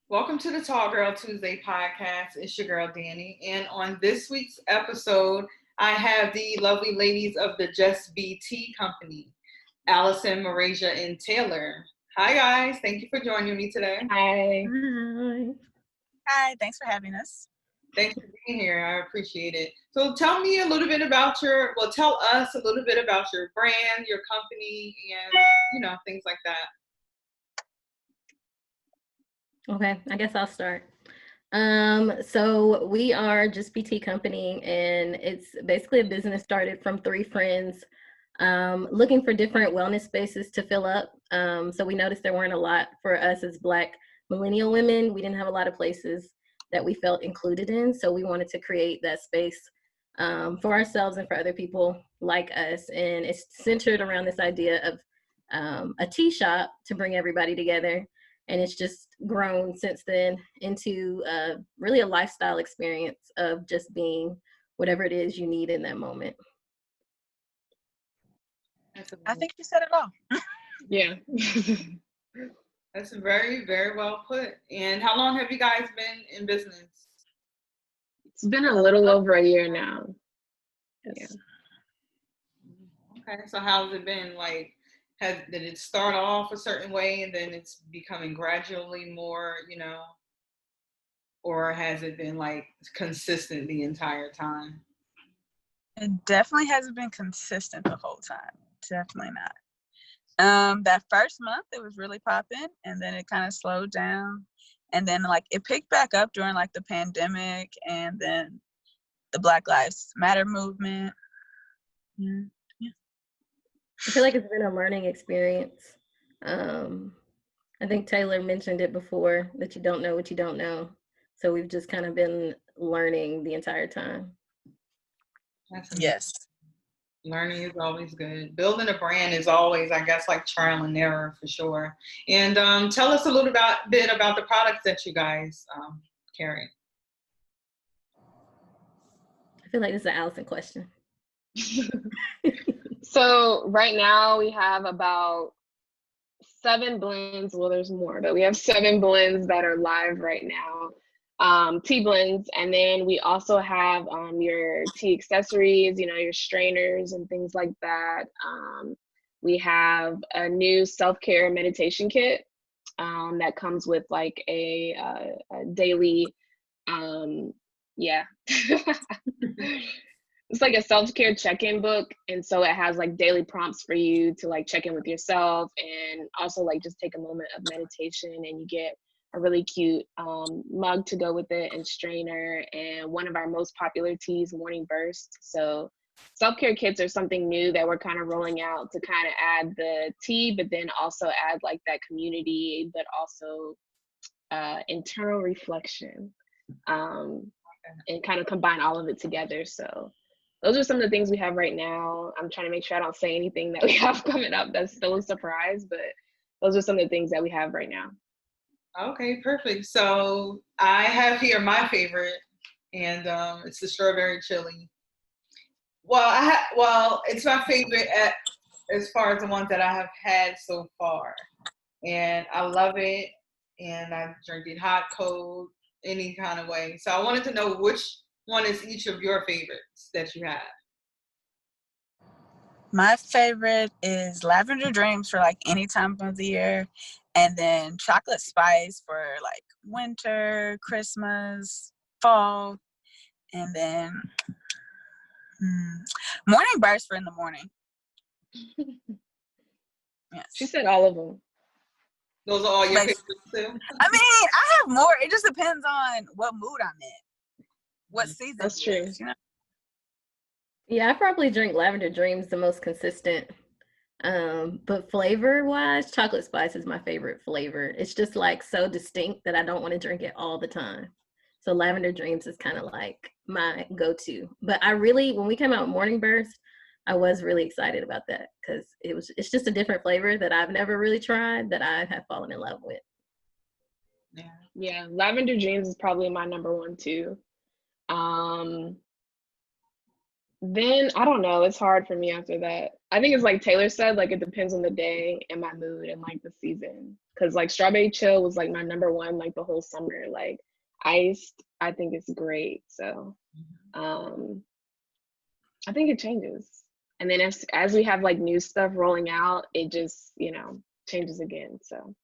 Welcome to the Tall Girl Tuesday podcast. It's your girl Danny, and on this week's episode, I have the lovely ladies of the Just Be Tea Company, Allison, Marasia, and Taylor. Hi guys, thank you for joining me today. Hi. Hi. Hi, thanks for having us. Thanks for being here. I appreciate it. So tell me a little bit about tell us a little bit about your brand, your company, and things like that. Okay, I guess I'll start. So we are Just Be Tea Company, and it's basically a business started from three friends looking for different wellness spaces to fill up. So we noticed there weren't a lot for us as Black millennial women. We didn't have a lot of places that we felt included in. So we wanted to create that space for ourselves and for other people like us. And it's centered around this idea of a tea shop to bring everybody together. And it's just grown since then into really a lifestyle experience of just being whatever it is you need in that moment. I think you said it all. Yeah. That's very, very well put. And how long have you guys been in business? It's been a little over a year now. Yes. Yeah. Okay. So how's it been? Like, did it start off a certain way and then it's becoming gradually more, or has it been like consistent the entire time? It definitely hasn't been consistent the whole time. Definitely not. That first month it was really popping, and then it kind of slowed down, and then like it picked back up during like the pandemic, and then the Black Lives Matter movement. Yeah. I feel like it's been a learning experience. I think Taylor mentioned it before, that you don't know what you don't know. So we've just kind of been learning the entire time. Yes. Learning is always good. Building a brand is always, I guess, like trial and error for sure. And tell us a little bit about the products that you guys carry. I feel like this is an Allison question. So right now we have about 7 blends. Well, there's more, but we have 7 blends that are live right now. Tea blends, and then we also have your tea accessories, your strainers and things like that. We have a new self-care meditation kit that comes with like a daily yeah. It's like a self-care check-in book, and so it has like daily prompts for you to like check in with yourself, and also like just take a moment of meditation, and you get a really cute mug to go with it, and strainer, and one of our most popular teas, Morning Burst. So self-care kits are something new that we're kind of rolling out to kind of add the tea, but then also add like that community, but also internal reflection, and kind of combine all of it together. So those are some of the things we have right now. I'm trying to make sure I don't say anything that we have coming up that's still a surprise, but those are some of the things that we have right now. Okay, perfect. So I have here my favorite, and it's the strawberry chili. Well, it's my favorite as far as the ones that I have had so far, and I love it. And I drink it hot, cold, any kind of way. So I wanted to know which one is each of your favorites that you have. My favorite is Lavender Dreams for like any time of the year, and then Chocolate Spice for like winter, Christmas, fall, and then Morning Burst for in the morning. Yes. She said all of them. Those are all your favorites too? I mean, I have more. It just depends on what mood I'm in, what season. That's true. Is, Yeah, I probably drink Lavender Dreams the most consistent. But flavor wise, chocolate spice is my favorite flavor. It's just like so distinct that I don't want to drink it all the time. So Lavender Dreams is kind of like my go-to. But when we came out with Morning Burst, I was really excited about that because it's just a different flavor that I've never really tried that I have fallen in love with. Yeah, Lavender Dreams is probably my number one too. Then I don't know. It's hard for me after that. I think it's like Taylor said, like it depends on the day and my mood and like the season. Cause like Strawberry Chill was like my number one like the whole summer. Like Iced, I think it's great. So I think it changes. And then as we have like new stuff rolling out, it just, changes again. So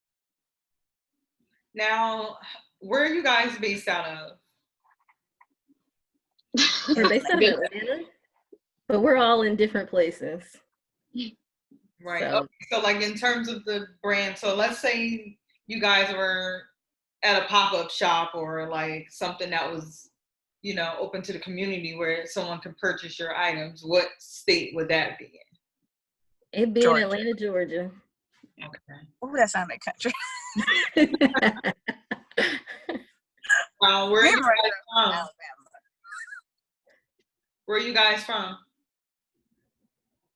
Now, where are you guys based out of? We're based out of Atlanta, but we're all in different places. Right. So, Okay. So like in terms of the brand, so let's say you guys were at a pop-up shop or like something that was, open to the community where someone can purchase your items, what state would that be it'd be in Georgia. Atlanta, Georgia. in? Okay. Oh, that sounded country. Where are you We're right guys from? Alabama. Where are you guys from?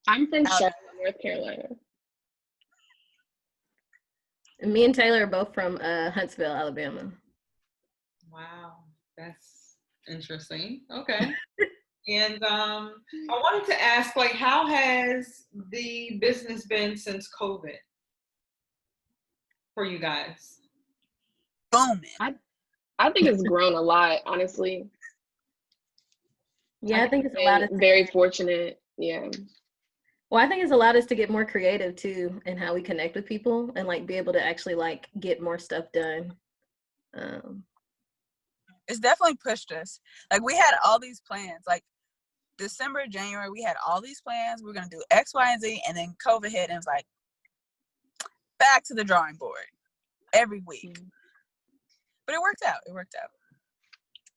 I'm from Alabama. Charlotte, North Carolina. Me and Taylor are both from Huntsville, Alabama. Wow, that's interesting. Okay. And I wanted to ask, like, how has the business been since COVID for you guys? Booming. I think it's grown a lot, honestly. Yeah, I think it's allowed us. Very fortunate. Yeah. Well, I think it's allowed us to get more creative too in how we connect with people and like be able to actually like get more stuff done. It's definitely pushed us. Like we had all these plans. Like December, January, we had all these plans. We were gonna do X, Y, and Z, and then COVID hit, and it was like back to the drawing board every week. But it worked out. It worked out.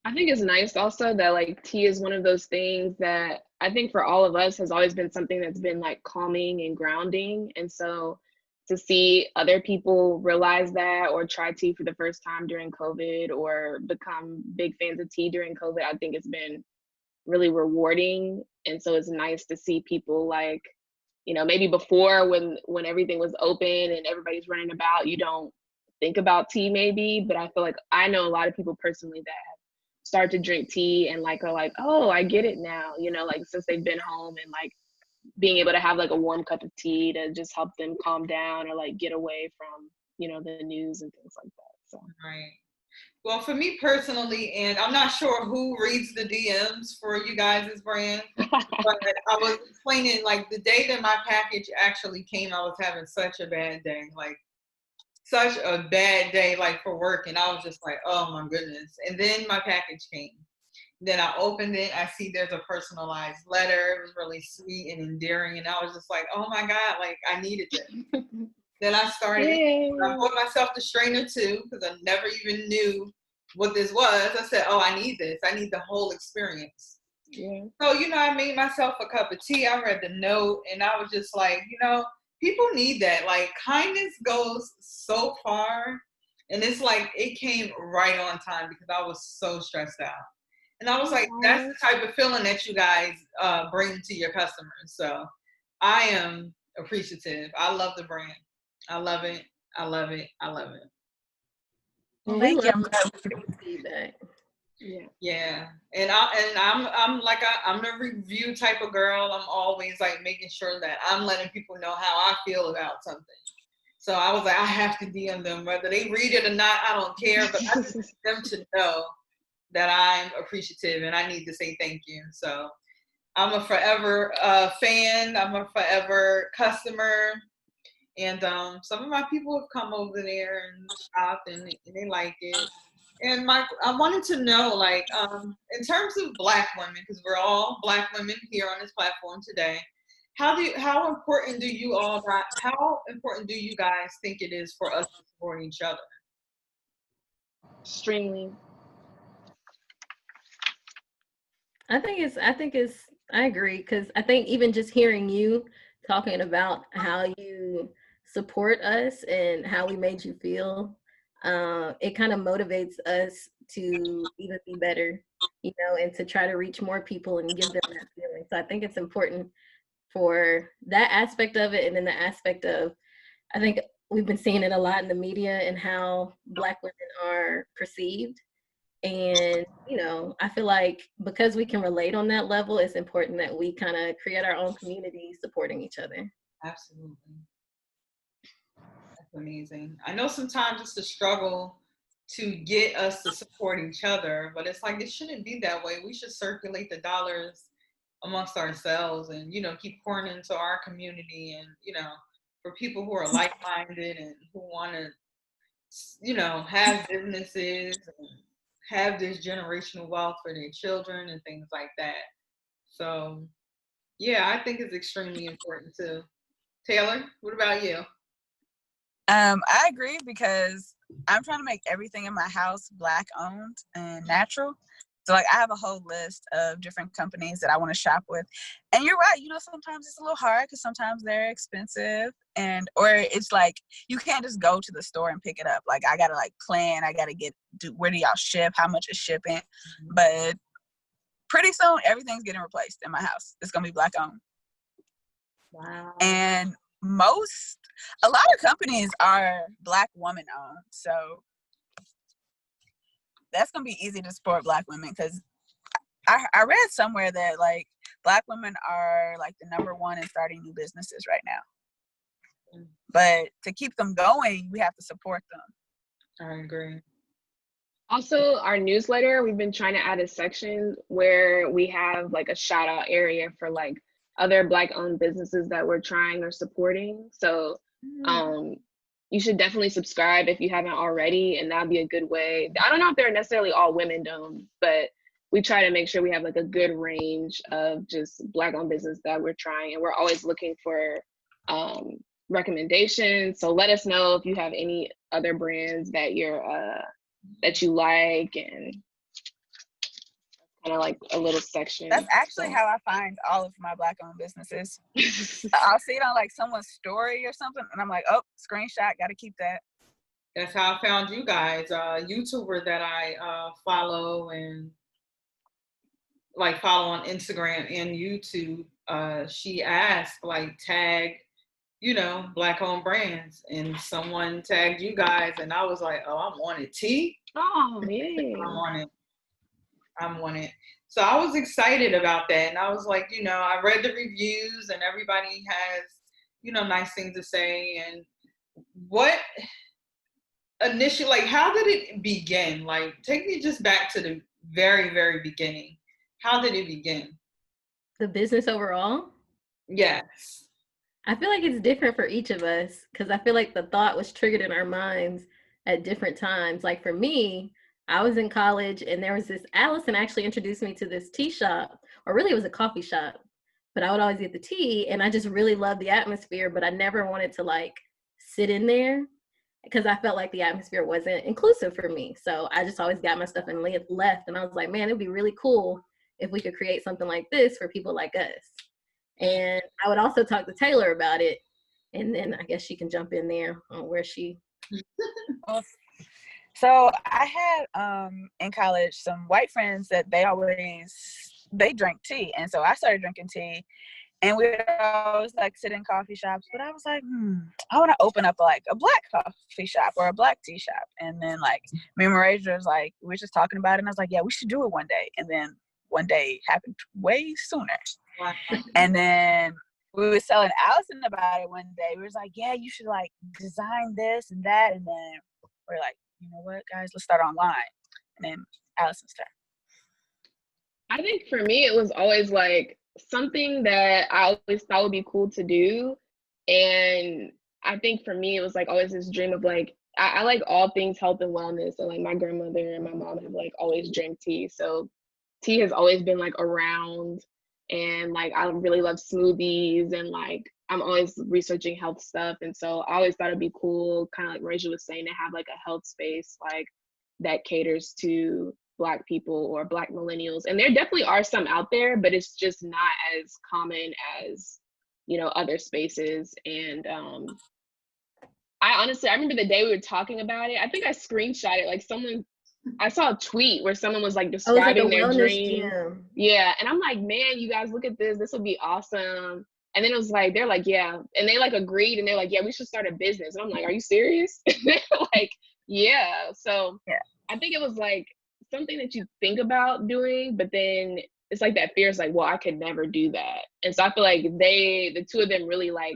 I think it's nice also that like tea is one of those things that I think for all of us has always been something that's been like calming and grounding. And so to see other people realize that or try tea for the first time during COVID or become big fans of tea during COVID, I think it's been really rewarding. And so it's nice to see people like, maybe before when everything was open and everybody's running about, you don't think about tea maybe, but I feel like I know a lot of people personally that have started to drink tea and like are like, oh, I get it now, like since they've been home and like being able to have like a warm cup of tea to just help them calm down or like get away from, the news and things like that. So Right. Well, for me personally, and I'm not sure who reads the DMs for you guys' brand, but I was explaining like the day that my package actually came, I was having such a bad day, like such a bad day, like for work. And I was just like, oh my goodness. And then my package came. Then I opened it. I see there's a personalized letter. It was really sweet and endearing. And I was just like, oh my God, like I needed this. Then I started, I bought myself the strainer too, because I never even knew what this was. I said, oh, I need this. I need the whole experience. Yeah. So, I made myself a cup of tea. I read the note and I was just like, people need that. Like kindness goes so far. And it's like, it came right on time because I was so stressed out. And I was like, that's the type of feeling that you guys bring to your customers. So I am appreciative. I love the brand. I love it. I love it. I love it. Well, Thank you. Feedback. Yeah. And I'm like I'm the review type of girl. I'm always like making sure that I'm letting people know how I feel about something. So I was like, I have to DM them whether they read it or not. I don't care, but I just want them to know that I'm appreciative and I need to say thank you. So I'm a forever fan. I'm a forever customer. And some of my people have come over there and shopped and they like it. And I wanted to know, like, in terms of Black women, because we're all Black women here on this platform today, how important do you guys think it is for us to support each other? Extremely. I agree, because I think even just hearing you talking about how you support us and how we made you feel, it kind of motivates us to even be better, and to try to reach more people and give them that feeling. So I think it's important for that aspect of it. And then the aspect of, I think we've been seeing it a lot in the media and how Black women are perceived. And, you know, I feel like because we can relate on that level, it's important that we kind of create our own community supporting each other. Absolutely. That's amazing. I know sometimes it's a struggle to get us to support each other, but it's like it shouldn't be that way. We should circulate the dollars amongst ourselves and, you know, keep pouring into our community and, you know, for people who are like-minded and who want to, you know, have businesses and have this generational wealth for their children and things like that. So, yeah, I think it's extremely important too. Taylor, what about you? I agree because I'm trying to make everything in my house Black owned and natural. So like I have a whole list of different companies that I want to shop with. And you're right, you know, sometimes it's a little hard because sometimes they're expensive or it's like you can't just go to the store and pick it up. Like I gotta like plan, I gotta where do y'all ship, how much is shipping. But pretty soon everything's getting replaced in my house. It's gonna be Black owned. Wow. And a lot of companies are Black woman owned. So that's going to be easy to support Black women because I read somewhere that like Black women are like the #1 in starting new businesses right now. But to keep them going, we have to support them. I agree. Also, our newsletter, we've been trying to add a section where we have like a shout out area for like other Black owned businesses that we're trying or supporting. So you should definitely subscribe if you haven't already, and that'd be a good way. I don't know if they're necessarily all women owned, but we try to make sure we have like a good range of just Black owned business that we're trying, and we're always looking for recommendations. So let us know if you have any other brands that that you like, and kind of like a little section. That's actually how I find all of my Black owned businesses. I'll see it on like someone's story or something, and I'm like, oh, screenshot, got to keep that. That's how I found you guys. A YouTuber that I follow and like follow on Instagram and YouTube. She asked like tag, you know, Black owned brands, and someone tagged you guys, and I was like, oh, I'm on it. T. Oh yeah. I'm on it. So I was excited about that. And I was like, you know, I read the reviews and everybody has, you know, nice things to say. And what initially, like, how did it begin? Like, take me just back to the very, very beginning. How did it begin? The business overall? Yes. I feel like it's different for each of us because I feel like the thought was triggered in our minds at different times. Like for me, I was in college and there was this, Allison actually introduced me to this tea shop, or really it was a coffee shop, but I would always get the tea and I just really loved the atmosphere, but I never wanted to like sit in there because I felt like the atmosphere wasn't inclusive for me. So I just always got my stuff and left. And I was like, man, it'd be really cool if we could create something like this for people like us. And I would also talk to Taylor about it. And then I guess she can jump in there on where she. So I had in college some white friends that they drank tea. And so I started drinking tea. And we would always like sit in coffee shops. But I was like, I want to open up like a Black coffee shop or a Black tea shop. And then like me and Marasia was like, we were just talking about it. And I was like, yeah, we should do it one day. And then one day happened way sooner. Wow. And then we were telling Allison about it one day. We was like, yeah, you should like design this and that. And then we're like, you know what, guys, let's start online. And then Allison's turn. I think for me, it was always like something that I always thought would be cool to do. And I think for me, it was like always this dream of like, I like all things health and wellness. So like my grandmother and my mom have like always drank tea. So tea has always been like around, and like I really love smoothies, and like I'm always researching health stuff. And so I always thought it'd be cool, kind of like Marasia was saying, to have like a health space like that caters to Black people or Black millennials. And there definitely are some out there, but it's just not as common as, you know, other spaces. And I remember the day we were talking about it, I think I screenshot it, like I saw a tweet where someone was like describing like their dream. Gym. Yeah. And I'm like, man, you guys look at this. This would be awesome. And then it was like, they're like, yeah. And they like agreed, and they're like, yeah, we should start a business. And I'm like, are you serious? They're like, yeah. So yeah. I think it was like something that you think about doing, but then it's like that fear is like, well, I could never do that. And so I feel like the two of them really like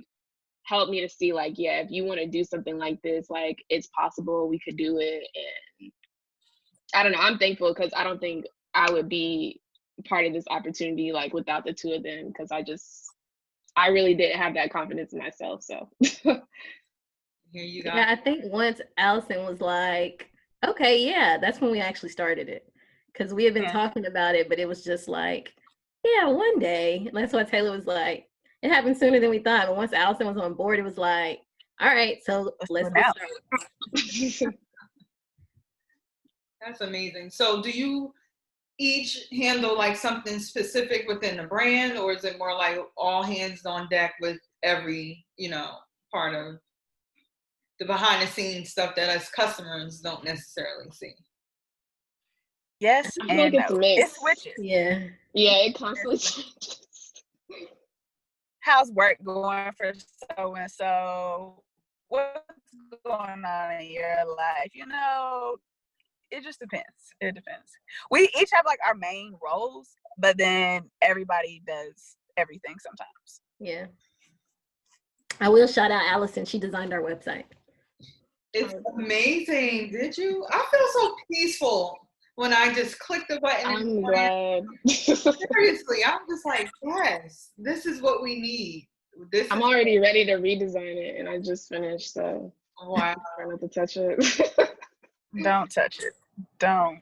helped me to see like, yeah, if you want to do something like this, like it's possible, we could do it. And I don't know, I'm thankful because I don't think I would be part of this opportunity like without the two of them, because I really didn't have that confidence in myself. So Here you go. Yeah, I think once Allison was like, okay, yeah, that's when we actually started it. Because we had been Yeah. talking about it, but it was just like, yeah, one day. And that's why Taylor was like, it happened sooner than we thought. But once Allison was on board, it was like, all right, so let's do it get now. started. That's amazing. So do you each handle like something specific within the brand, or is it more like all hands on deck with every, part of the behind the scenes stuff that us customers don't necessarily see? Yes I feel like and it's no. It mixed. switches. Yeah. Yeah, it constantly changes. How's work going for so and so? What's going on in your life? It just depends. It depends. We each have like our main roles, but then everybody does everything sometimes. Yeah. I will shout out Allison. She designed our website. It's amazing. Did you? I feel so peaceful when I just click the button. I'm glad. Seriously, I'm just like, yes, this is what we need. I'm already ready to redesign it, and I just finished, so wow. try not to touch it. Don't touch it. Don't.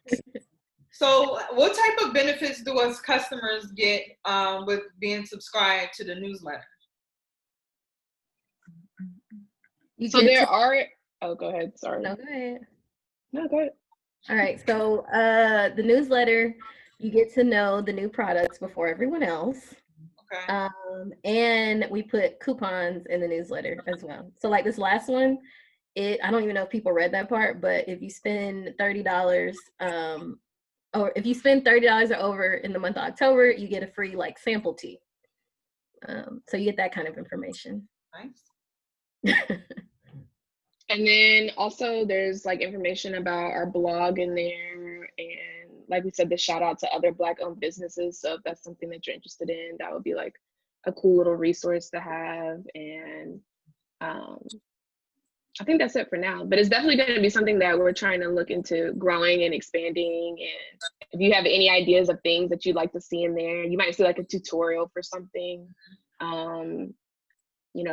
So, what type of benefits do us customers get with being subscribed to the newsletter? So there are. Oh, go ahead. Sorry. No, go ahead. No, go ahead. All right. So the newsletter, you get to know the new products before everyone else. Okay. And we put coupons in the newsletter as well. So like this last one, I don't even know if people read that part, but if you spend $30, or if you spend $30 or over in the month of October, you get a free like sample tea. So you get that kind of information. Nice. And then also there's like information about our blog in there, and like we said, the shout out to other Black owned businesses. So if that's something that you're interested in, that would be like a cool little resource to have. And I think that's it for now, but it's definitely going to be something that we're trying to look into growing and expanding. And if you have any ideas of things that you'd like to see in there, you might see like a tutorial for something,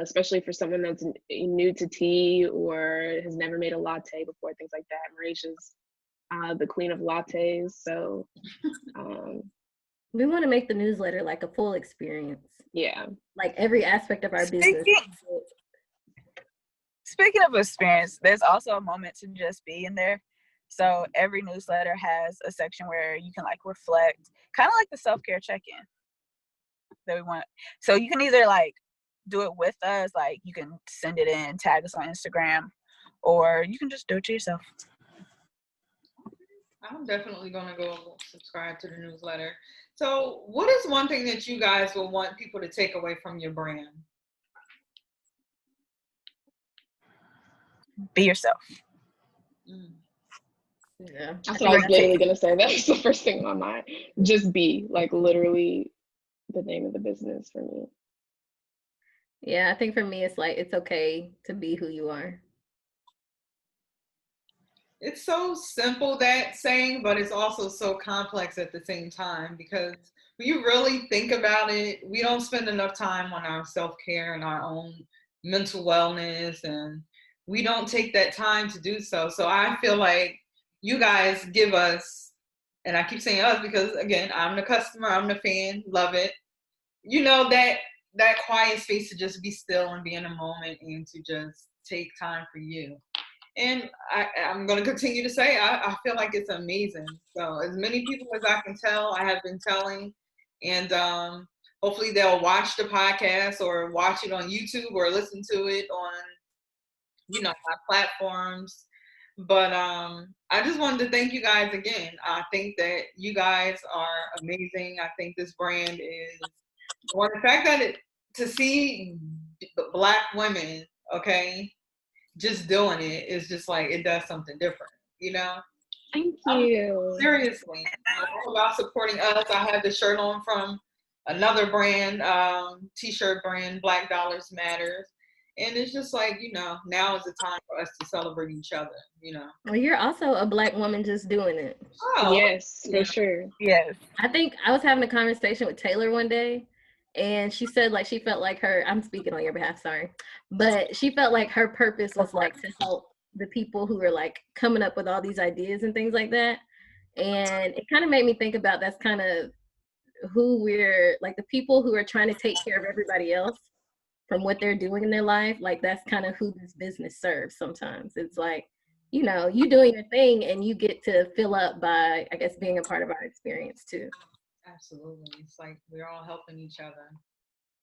especially for someone that's new to tea or has never made a latte before, things like that. Marisha's the queen of lattes. So we want to make the newsletter like a full experience. Yeah. Like every aspect of our business. Speaking of experience, there's also a moment to just be in there. So every newsletter has a section where you can like reflect, kind of like the self-care check-in that we want. So you can either like do it with us, like you can send it in, tag us on Instagram, or you can just do it to yourself. I'm definitely going to go subscribe to the newsletter. So what is one thing that you guys will want people to take away from your brand? Be yourself. Yeah. That's what I was literally going to say. That's the first thing on my mind. Just be, like, literally the name of the business for me. Yeah, I think for me, it's like, it's okay to be who you are. It's so simple, that saying, but it's also so complex at the same time, because when you really think about it, we don't spend enough time on our self-care and our own mental wellness, and we don't take that time to do so. So I feel like you guys give us, and I keep saying us because, again, I'm the customer, I'm the fan, love it. That quiet space to just be still and be in a moment and to just take time for you. And I'm going to continue to say, I feel like it's amazing. So as many people as I can tell, I have been telling, and hopefully they'll watch the podcast or watch it on YouTube or listen to it on, my platforms. But I just wanted to thank you guys again. I think that you guys are amazing. I think this brand is, well, the fact that to see Black women, okay, just doing it is just like, it does something different, Thank you. Seriously, all about supporting us. I have the shirt on from another brand, t-shirt brand, Black Dollars Matters. And it's just like, now is the time for us to celebrate each other. Well, you're also a Black woman just doing it. Oh, Yes, yeah. for sure. Yes. I think I was having a conversation with Taylor one day, and she said like she felt like I'm speaking on your behalf, sorry, but she felt like her purpose was like to help the people who are like coming up with all these ideas and things like that. And it kind of made me think about that's kind of who we're like, the people who are trying to take care of everybody else from what they're doing in their life. Like that's kind of who this business serves sometimes. It's like, you doing your thing and you get to fill up by, I guess, being a part of our experience too. Absolutely. It's like we're all helping each other.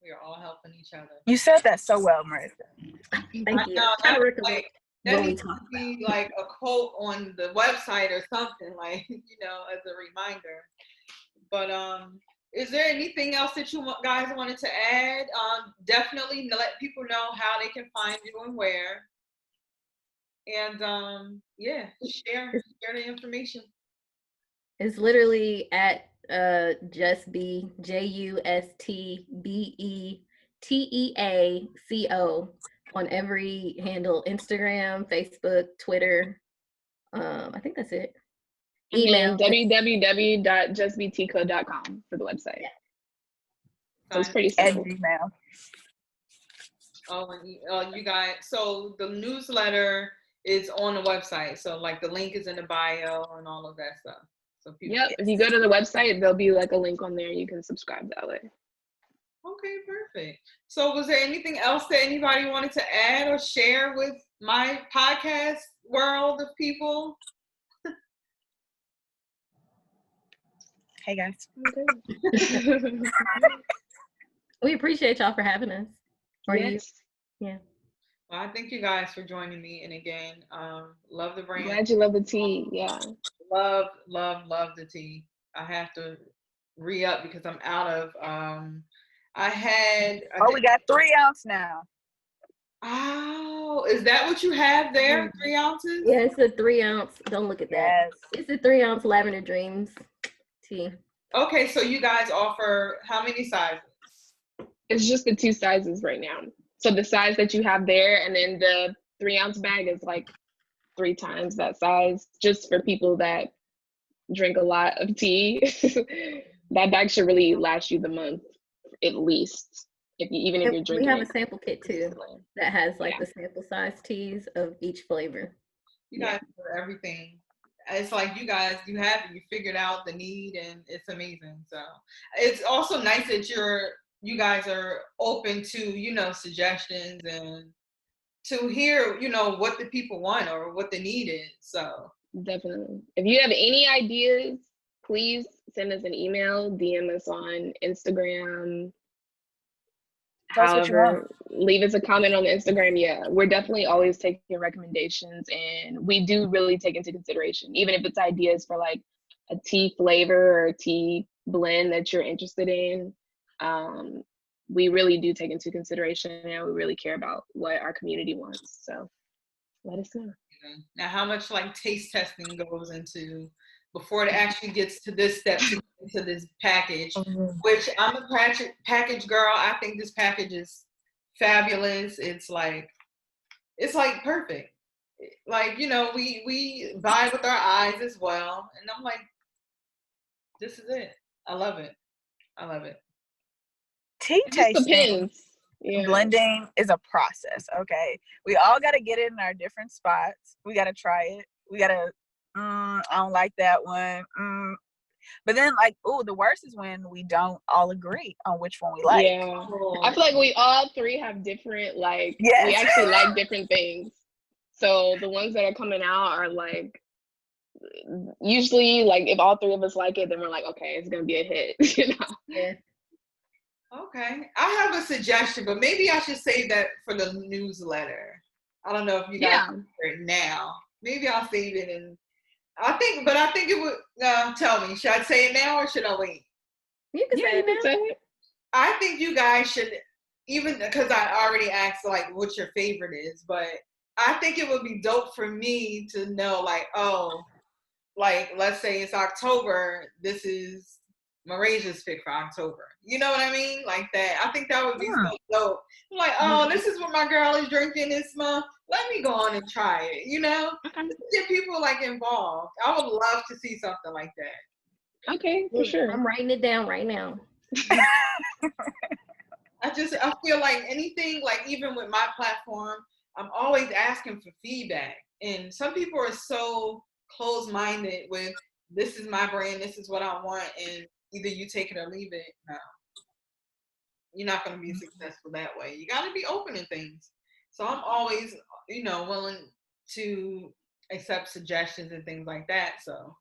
We're all helping each other. You said that so well, Marissa. Thank you. Know, Trying to that recollect what we needs to talked about. be like a quote on the website or something, like, as a reminder. But is there anything else that you guys wanted to add? Definitely let people know how they can find you and where. And share the information. It's literally at JustBe, JustBeteaco on every handle: Instagram, Facebook, Twitter. I think that's it. Email www.justbteco.com for the website. Yeah. So it's pretty At simple. Gmail. Oh, and you guys, so the newsletter is on the website. So like the link is in the bio and all of that stuff. So people. Yep. If you go to the website, there'll be like a link on there. You can subscribe that way. Okay, perfect. So was there anything else that anybody wanted to add or share with my podcast world of people? Hey guys. We appreciate y'all for having us. Yes. Yeah. Well, I thank you guys for joining me. And again, love the brand. Glad you love the tea. Yeah. Love the tea. I have to re-up because I'm out of we got 3 ounce now. Oh, is that what you have there? 3 ounces? Yeah, it's a 3 ounce. Don't look at that. Yes. It's a 3 ounce Lavender Dreams tea. Okay, so you guys offer how many sizes? It's just the 2 sizes right now. So the size that you have there, and then the 3 ounce bag is like 3 times that size, just for people that drink a lot of tea. That bag should really last you the month at least. If you're drinking. We have a sample kit too that has like the sample size teas of each flavor. You guys do everything. It's like you guys, you figured out the need, and it's amazing. So it's also nice that you guys are open to, suggestions and to hear, what the people want or what the need is. So definitely. If you have any ideas, please send us an email, DM us on Instagram. However, leave us a comment on the Instagram. Yeah, we're definitely always taking recommendations, and we do really take into consideration, even if it's ideas for like a tea flavor or a tea blend that you're interested in. We really do take into consideration, and we really care about what our community wants. So let us know. Now, how much like taste testing goes into before it actually gets to this step, to this package, which I'm a package girl. I think this package is fabulous. It's like perfect. Like, we buy with our eyes as well. And I'm like, this is it. I love it. Tea tasting, blending is a process, okay? We all got to get it in our different spots. We got to try it. We got to, I don't like that one. But then, like, the worst is when we don't all agree on which one we like. Yeah. I feel like we all 3 have different, like, we actually like different things. So the ones that are coming out are, like, usually, like, if all 3 of us like it, then we're like, okay, it's going to be a hit, Yeah. Okay. I have a suggestion, but maybe I should save that for the newsletter. I don't know if you guys can hear it now. Maybe I'll save it, and I think it would, tell me, should I say it now or should I wait? You can say it now. I think you guys should, even because I already asked like what your favorite is, but I think it would be dope for me to know, like, like, let's say it's October, this is Maraja's pick for October. You know what I mean? Like that. I think that would be so dope. I'm like, oh, this is what my girl is drinking this month. Let me go on and try it, you know? Get people like involved. I would love to see something like that. Okay, for sure. I'm writing it down right now. I feel like anything, like even with my platform, I'm always asking for feedback. And some people are so closed-minded with, this is my brand, this is what I want, and either you take it or leave it. No. You're not going to be successful that way. You got to be open to things. So I'm always, willing to accept suggestions and things like that. So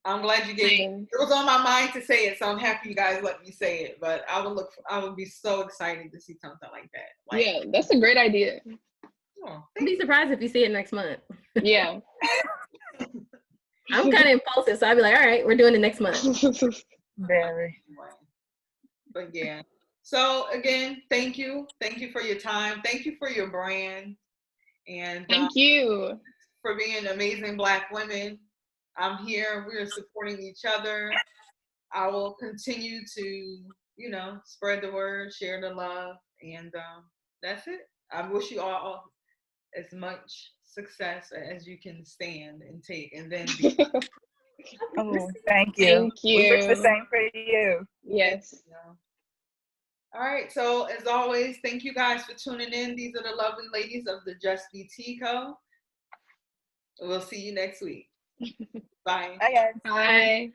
I'm glad you gave me. It was on my mind to say it, so I'm happy you guys let me say it. But I would be so excited to see something like that. Like, yeah, that's a great idea. Oh, I'd be surprised if you see it next month. Yeah. I'm kind of impulsive, so I'd be like, all right, we're doing it next month. Very. But yeah. So again, thank you. Thank you for your time. Thank you for your brand. And Thank you for being amazing Black women. I'm here. We're supporting each other. I will continue to, spread the word, share the love, and that's it. I wish you all as much success as you can stand and take, and then be. Oh, thank you. Thank you. We wish the same for you. Yes. All right. So as always, thank you guys for tuning in. These are the lovely ladies of the Just BT Co. We'll see you next week. Bye. Bye, guys. Bye.